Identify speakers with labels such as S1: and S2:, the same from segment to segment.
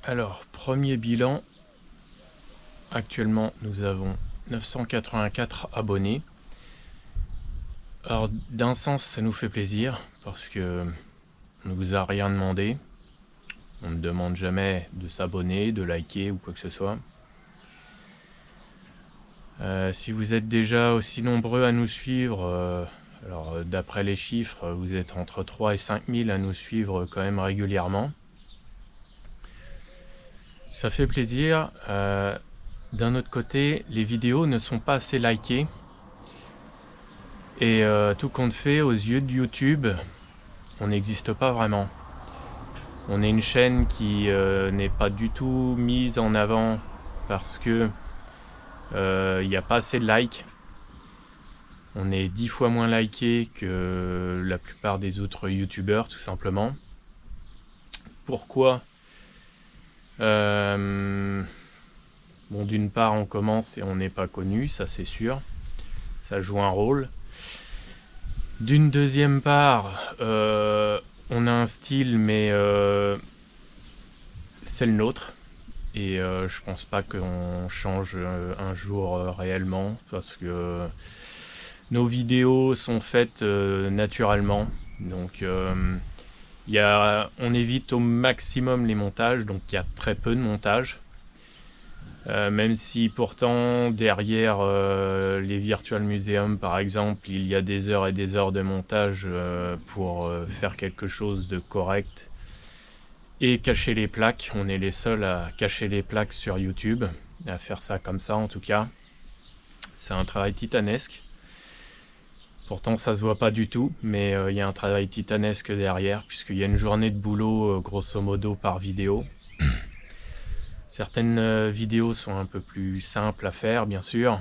S1: Alors, premier bilan, actuellement nous avons 984 abonnés. Alors d'un sens ça nous fait plaisir parce que on ne vous a rien demandé. On ne demande jamais de s'abonner, de liker ou quoi que ce soit. Si vous êtes déjà aussi nombreux à nous suivre, alors d'après les chiffres, vous êtes entre 3 et 5 000 à nous suivre quand même régulièrement. Ça fait plaisir. D'un autre côté, les vidéos ne sont pas assez likées. Et tout compte fait, aux yeux de YouTube, on n'existe pas vraiment. On est une chaîne qui n'est pas du tout mise en avant parce que il n'y a pas assez de likes. On est 10 fois moins liké que la plupart des autres youtubeurs, tout simplement. Pourquoi? Bon, d'une part, on commence et on n'est pas connu, ça c'est sûr. Ça joue un rôle. D'une deuxième part, on a un style, mais c'est le nôtre. Et je pense pas qu'on change un jour réellement, parce que nos vidéos sont faites naturellement. Donc on évite au maximum les montages, donc il y a très peu de montage. Même si pourtant derrière les Virtual Museum par exemple, il y a des heures et des heures de montage pour faire quelque chose de correct et cacher les plaques. On est les seuls à cacher les plaques sur YouTube, à faire ça comme ça en tout cas. C'est un travail titanesque. Pourtant ça se voit pas du tout, mais il y a un travail titanesque derrière, puisqu'il y a une journée de boulot grosso modo par vidéo. Certaines vidéos sont un peu plus simples à faire, bien sûr.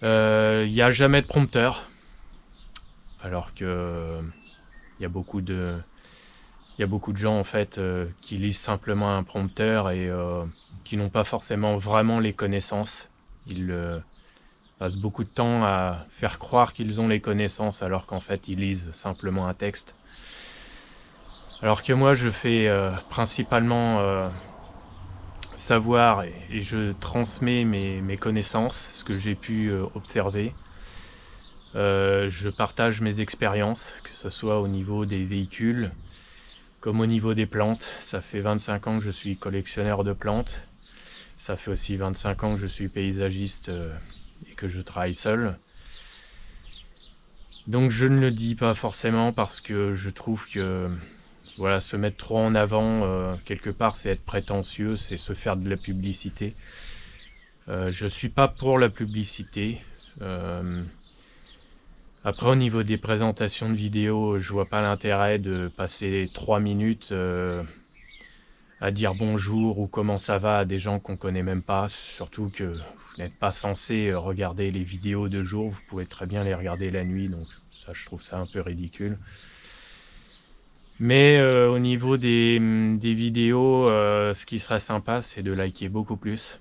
S1: Il n'y a jamais de prompteur, alors que il y a beaucoup de gens en fait qui lisent simplement un prompteur et qui n'ont pas forcément vraiment les connaissances. Ils passent beaucoup de temps à faire croire qu'ils ont les connaissances alors qu'en fait ils lisent simplement un texte. Alors que moi je fais principalement savoir et je transmets mes connaissances, ce que j'ai pu observer. Je partage mes expériences, que ce soit au niveau des véhicules comme au niveau des plantes. Ça fait 25 ans que je suis collectionneur de plantes. Ça fait aussi 25 ans que je suis paysagiste et que je travaille seul. Donc je ne le dis pas forcément parce que je trouve que voilà, se mettre trop en avant, quelque part, c'est être prétentieux, c'est se faire de la publicité. Je suis pas pour la publicité. Après, au niveau des présentations de vidéos, je vois pas l'intérêt de passer 3 minutes à dire bonjour ou comment ça va à des gens qu'on connaît même pas. Surtout que vous n'êtes pas censé regarder les vidéos de jour, vous pouvez très bien les regarder la nuit, donc ça, je trouve ça un peu ridicule. Mais au niveau des vidéos, ce qui serait sympa, c'est de liker beaucoup plus.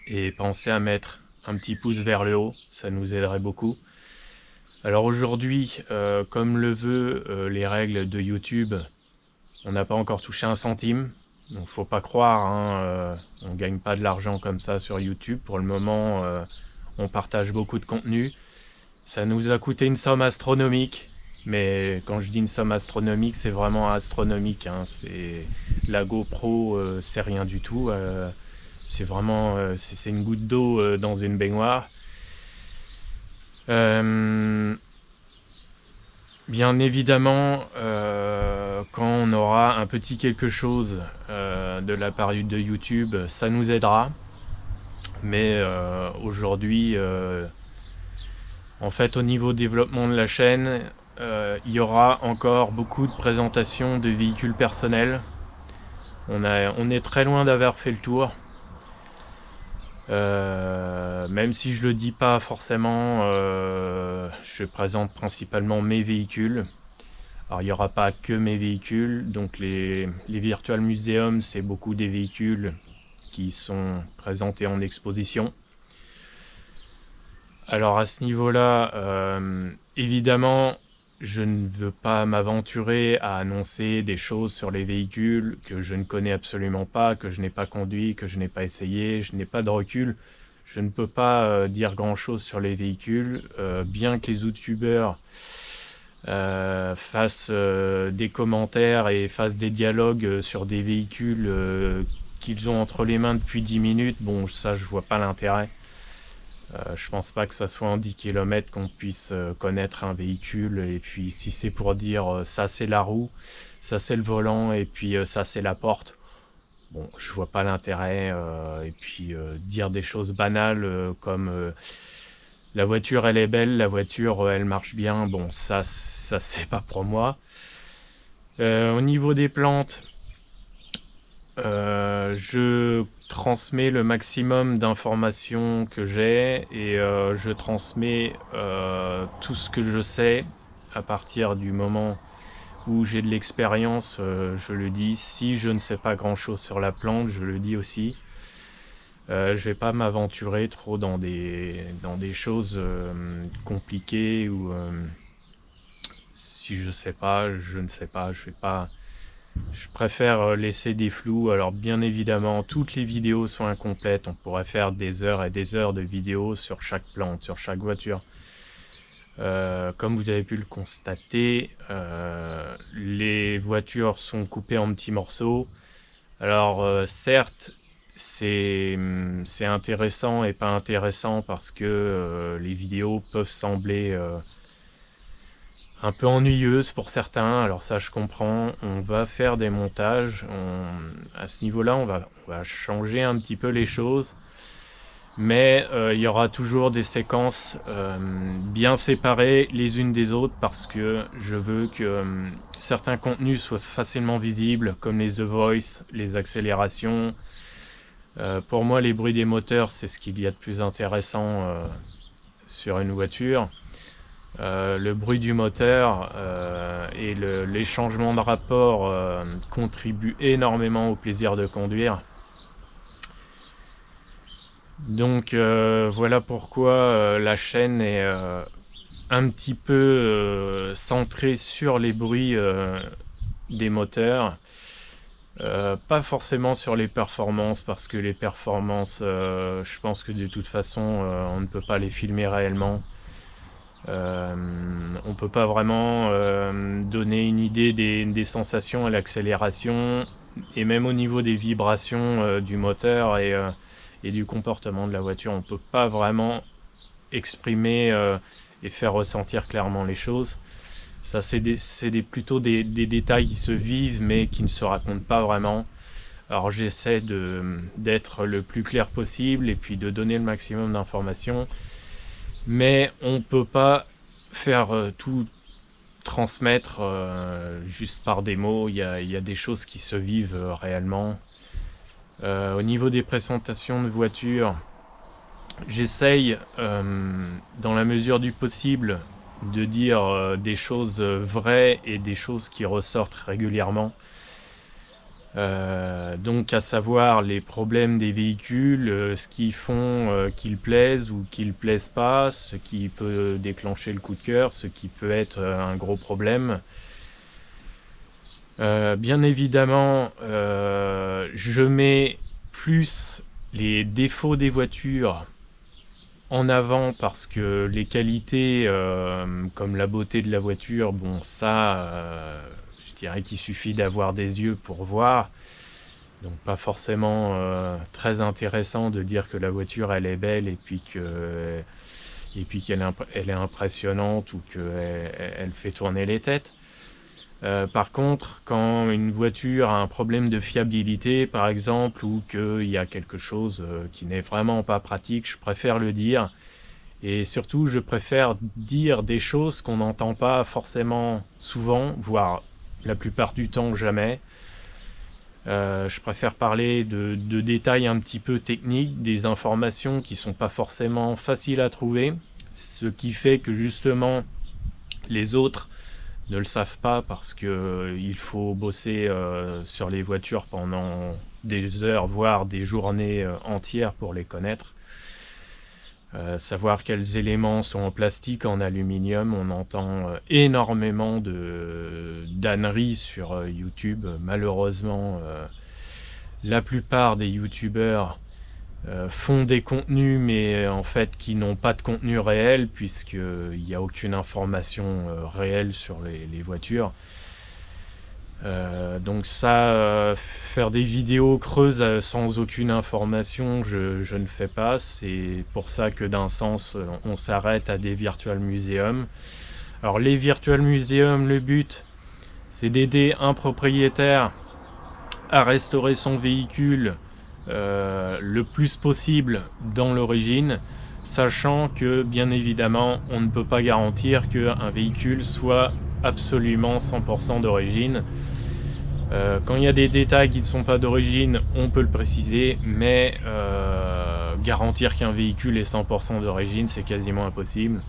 S1: Et pensez à mettre un petit pouce vers le haut, ça nous aiderait beaucoup. Alors aujourd'hui, comme le veut les règles de YouTube, on n'a pas encore touché un centime. Donc faut pas croire, hein, on gagne pas de l'argent comme ça sur YouTube. Pour le moment, on partage beaucoup de contenu. Ça nous a coûté une somme astronomique. Mais quand je dis une somme astronomique, c'est vraiment astronomique, hein. C'est la GoPro, c'est rien du tout. C'est vraiment c'est une goutte d'eau dans une baignoire. Bien évidemment, quand on aura un petit quelque chose de la part de YouTube, ça nous aidera. Mais aujourd'hui, en fait, au niveau développement de la chaîne, il y aura encore beaucoup de présentations de véhicules personnels. On est très loin d'avoir fait le tour. Même si je le dis pas forcément, je présente principalement mes véhicules. Alors il n'y aura pas que mes véhicules, donc les Virtual Museum, c'est beaucoup des véhicules qui sont présentés en exposition. Alors à ce niveau-là, évidemment, je ne veux pas m'aventurer à annoncer des choses sur les véhicules que je ne connais absolument pas, que je n'ai pas conduit, que je n'ai pas essayé, je n'ai pas de recul. Je ne peux pas dire grand-chose sur les véhicules, bien que les youtubeurs fassent des commentaires et fassent des dialogues sur des véhicules qu'ils ont entre les mains depuis 10 minutes. Bon, ça, je vois pas l'intérêt. Je pense pas que ça soit en 10 km qu'on puisse connaître un véhicule, et puis si c'est pour dire ça c'est la roue, ça c'est le volant, et puis ça c'est la porte, bon, je vois pas l'intérêt. Et puis dire des choses banales comme la voiture elle est belle, la voiture elle marche bien, bon ça c'est pas pour moi. Au niveau des plantes, je transmets le maximum d'informations que j'ai, et je transmets tout ce que je sais à partir du moment où j'ai de l'expérience. Je le dis. Si je ne sais pas grand-chose sur la plante, je le dis aussi. Je vais pas m'aventurer trop dans des choses compliquées, ou si je sais pas, je ne sais pas, je vais pas. Je préfère laisser des flous. Alors bien évidemment, toutes les vidéos sont incomplètes. On pourrait faire des heures et des heures de vidéos sur chaque plante, sur chaque voiture. Comme vous avez pu le constater, les voitures sont coupées en petits morceaux. Alors certes, c'est intéressant et pas intéressant, parce que les vidéos peuvent sembler un peu ennuyeuse pour certains. Alors ça, je comprends. On va faire des montages. À ce niveau-là, on va changer un petit peu les choses. Mais il y aura toujours des séquences bien séparées les unes des autres, parce que je veux que certains contenus soient facilement visibles, comme les The Voice, les accélérations. Pour moi, les bruits des moteurs, c'est ce qu'il y a de plus intéressant sur une voiture. Le bruit du moteur et les changements de rapport contribuent énormément au plaisir de conduire. Donc voilà pourquoi la chaîne est un petit peu centrée sur les bruits des moteurs. Pas forcément sur les performances, parce que les performances, je pense que de toute façon on ne peut pas les filmer réellement. On peut pas vraiment donner une idée des sensations à l'accélération, et même au niveau des vibrations du moteur et du comportement de la voiture. On peut pas vraiment exprimer et faire ressentir clairement les choses. Ça, c'est plutôt des détails qui se vivent, mais qui ne se racontent pas vraiment. Alors j'essaie d'être le plus clair possible, et puis de donner le maximum d'informations. Mais on peut pas faire tout transmettre juste par des mots. Il y a des choses qui se vivent réellement. Au niveau des présentations de voitures, j'essaye, dans la mesure du possible, de dire des choses vraies et des choses qui ressortent régulièrement. Donc à savoir les problèmes des véhicules, ce qui font qu'ils plaisent ou qu'ils plaisent pas, ce qui peut déclencher le coup de cœur, ce qui peut être un gros problème. Bien évidemment, je mets plus les défauts des voitures en avant, parce que les qualités comme la beauté de la voiture, bon ça, je dirais qu'il suffit d'avoir des yeux pour voir. Donc pas forcément très intéressant de dire que la voiture elle est belle, et puis qu'elle est impressionnante, ou qu'elle fait tourner les têtes. Par contre, quand une voiture a un problème de fiabilité par exemple, ou qu'il y a quelque chose qui n'est vraiment pas pratique, je préfère le dire. Et surtout, je préfère dire des choses qu'on n'entend pas forcément souvent, voire la plupart du temps jamais. Je préfère parler de détails un petit peu techniques, des informations qui sont pas forcément faciles à trouver, ce qui fait que justement les autres ne le savent pas, parce que il faut bosser sur les voitures pendant des heures, voire des journées entières pour les connaître. savoir quels éléments sont en plastique, en aluminium. On entend énormément d'âneries sur YouTube. Malheureusement, la plupart des youtubeurs font des contenus, mais en fait qui n'ont pas de contenu réel, puisqu'il n'y a aucune information réelle sur les voitures. Donc ça, faire des vidéos creuses sans aucune information, je ne fais pas. C'est pour ça que d'un sens, on s'arrête à des virtual museums. Alors les virtual museums, le but, c'est d'aider un propriétaire à restaurer son véhicule le plus possible dans l'origine, sachant que bien évidemment on ne peut pas garantir qu'un véhicule soit absolument 100% d'origine. Quand il y a des détails qui ne sont pas d'origine, on peut le préciser, mais garantir qu'un véhicule est 100% d'origine, c'est quasiment impossible.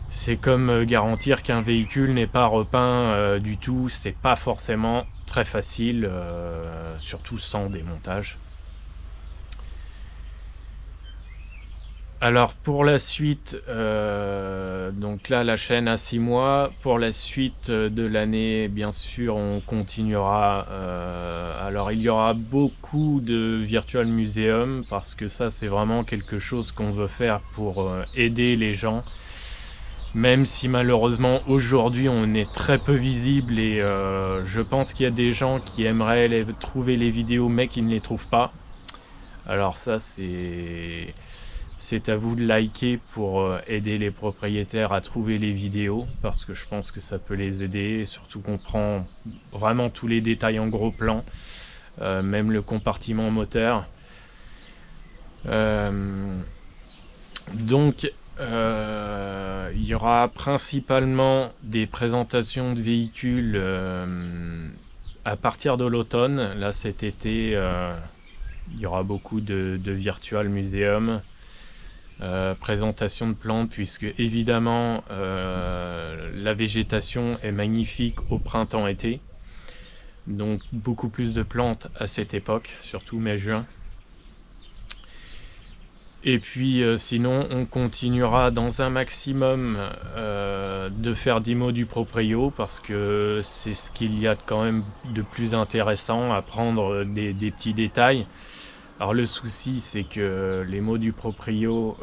S1: C'est comme garantir qu'un véhicule n'est pas repeint du tout, c'est pas forcément très facile, surtout sans démontage. Alors pour la suite, donc là la chaîne a 6 mois. Pour la suite de l'année, bien sûr, on continuera. Alors il y aura beaucoup de virtual museum, parce que ça c'est vraiment quelque chose qu'on veut faire pour aider les gens. Même si malheureusement aujourd'hui on est très peu visible, et je pense qu'il y a des gens qui aimeraient trouver les vidéos mais qui ne les trouvent pas. Alors ça c'est à vous de liker pour aider les propriétaires à trouver les vidéos, parce que je pense que ça peut les aider, surtout qu'on prend vraiment tous les détails en gros plan, même le compartiment moteur. Donc il y aura principalement des présentations de véhicules à partir de l'automne. Là cet été, il y aura beaucoup de virtual museum. Présentation de plantes, puisque évidemment la végétation est magnifique au printemps-été, donc beaucoup plus de plantes à cette époque, surtout mai-juin. Et puis sinon on continuera dans un maximum de faire démo du proprio, parce que c'est ce qu'il y a quand même de plus intéressant, à prendre des petits détails. Alors le souci, c'est que les mots du proprio,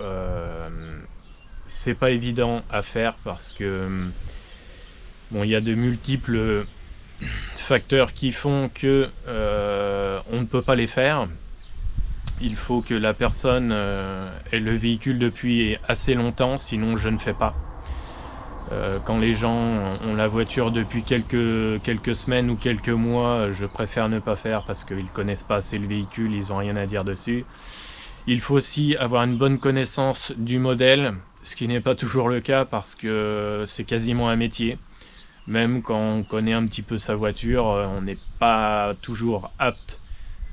S1: c'est pas évident à faire, parce que bon, il y a de multiples facteurs qui font que on ne peut pas les faire. Il faut que la personne ait le véhicule depuis assez longtemps, sinon je ne fais pas. Quand les gens ont la voiture depuis quelques semaines ou quelques mois, je préfère ne pas faire, parce qu'ils ne connaissent pas assez le véhicule, ils n'ont rien à dire dessus. Il faut aussi avoir une bonne connaissance du modèle, ce qui n'est pas toujours le cas, parce que c'est quasiment un métier. Même quand on connaît un petit peu sa voiture, on n'est pas toujours apte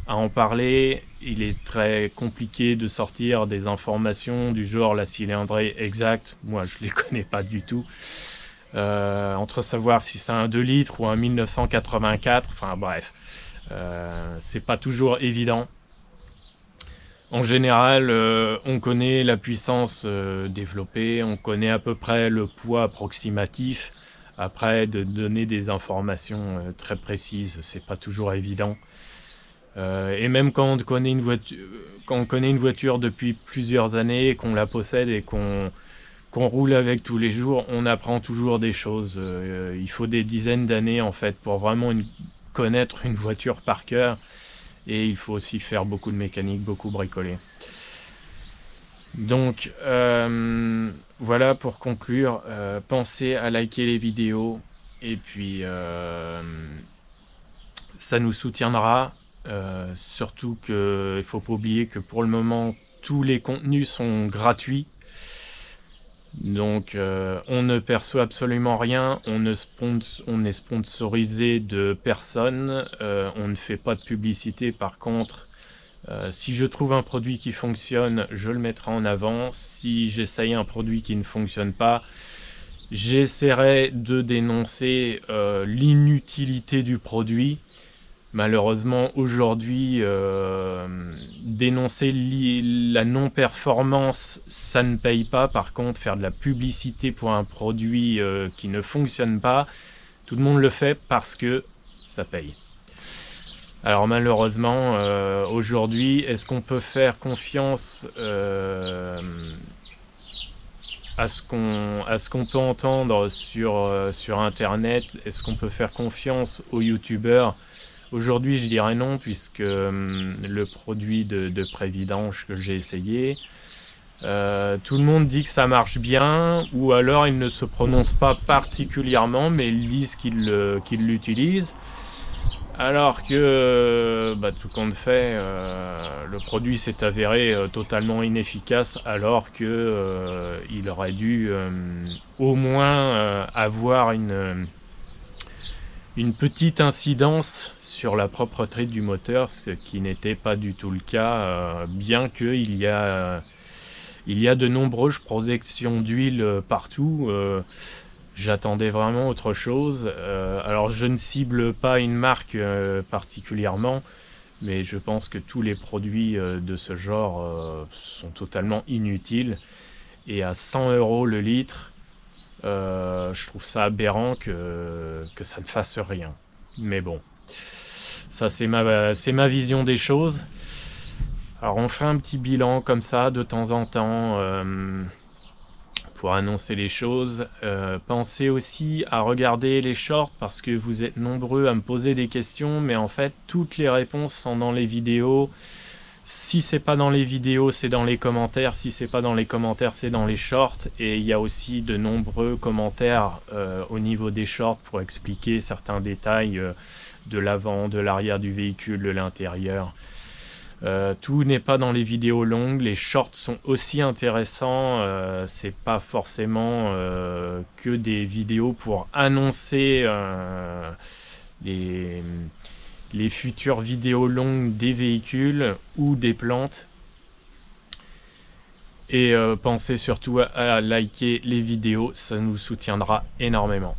S1: à en parler. Il est très compliqué de sortir des informations du genre la cylindrée exacte. Moi je les connais pas du tout, entre savoir si c'est un 2 litres ou un 1984, enfin bref, c'est pas toujours évident. En général, on connaît la puissance développée, on connaît à peu près le poids approximatif. Après, de donner des informations très précises, c'est pas toujours évident. Et même quand on connaît une voiture depuis plusieurs années, qu'on la possède et qu'on roule avec tous les jours, on apprend toujours des choses. Il faut des dizaines d'années en fait pour vraiment connaître une voiture par cœur, et il faut aussi faire beaucoup de mécanique, beaucoup bricoler. Donc voilà, pour conclure, pensez à liker les vidéos, et puis ça nous soutiendra. Surtout qu'il ne faut pas oublier que pour le moment tous les contenus sont gratuits, donc on ne perçoit absolument rien, on est sponsorisé de personne, on ne fait pas de publicité. Par contre, si je trouve un produit qui fonctionne, je le mettrai en avant. Si j'essaye un produit qui ne fonctionne pas, j'essaierai de dénoncer l'inutilité du produit. Malheureusement, aujourd'hui, dénoncer la non-performance, ça ne paye pas. Par contre, faire de la publicité pour un produit qui ne fonctionne pas, tout le monde le fait parce que ça paye. Alors malheureusement, aujourd'hui, est-ce qu'on peut faire confiance à ce qu'on peut entendre sur internet? Est-ce qu'on peut faire confiance aux youtubeurs? Aujourd'hui, je dirais non, puisque le produit de Prévidange que j'ai essayé, tout le monde dit que ça marche bien, ou alors ils ne se prononcent pas particulièrement, mais ils disent qu'ils l'utilisent. Alors que, tout compte fait, le produit s'est avéré totalement inefficace, alors que il aurait dû au moins avoir une petite incidence sur la propreté du moteur, ce qui n'était pas du tout le cas, bien qu'il y a de nombreuses projections d'huile partout. J'attendais vraiment autre chose. Alors je ne cible pas une marque particulièrement, mais je pense que tous les produits de ce genre sont totalement inutiles. Et à 100 € le litre, je trouve ça aberrant que ça ne fasse rien. Mais bon, ça c'est ma vision des choses. Alors on fait un petit bilan comme ça de temps en temps pour annoncer les choses. Pensez aussi à regarder les shorts, parce que vous êtes nombreux à me poser des questions, mais en fait toutes les réponses sont dans les vidéos. Si c'est pas dans les vidéos, c'est dans les commentaires. Si c'est pas dans les commentaires, c'est dans les shorts. Et il y a aussi de nombreux commentaires au niveau des shorts pour expliquer certains détails de l'avant, de l'arrière du véhicule, de l'intérieur. Tout n'est pas dans les vidéos longues. Les shorts sont aussi intéressants. C'est pas forcément que des vidéos pour annoncer les futures vidéos longues des véhicules ou des plantes. Et pensez surtout à liker les vidéos, ça nous soutiendra énormément.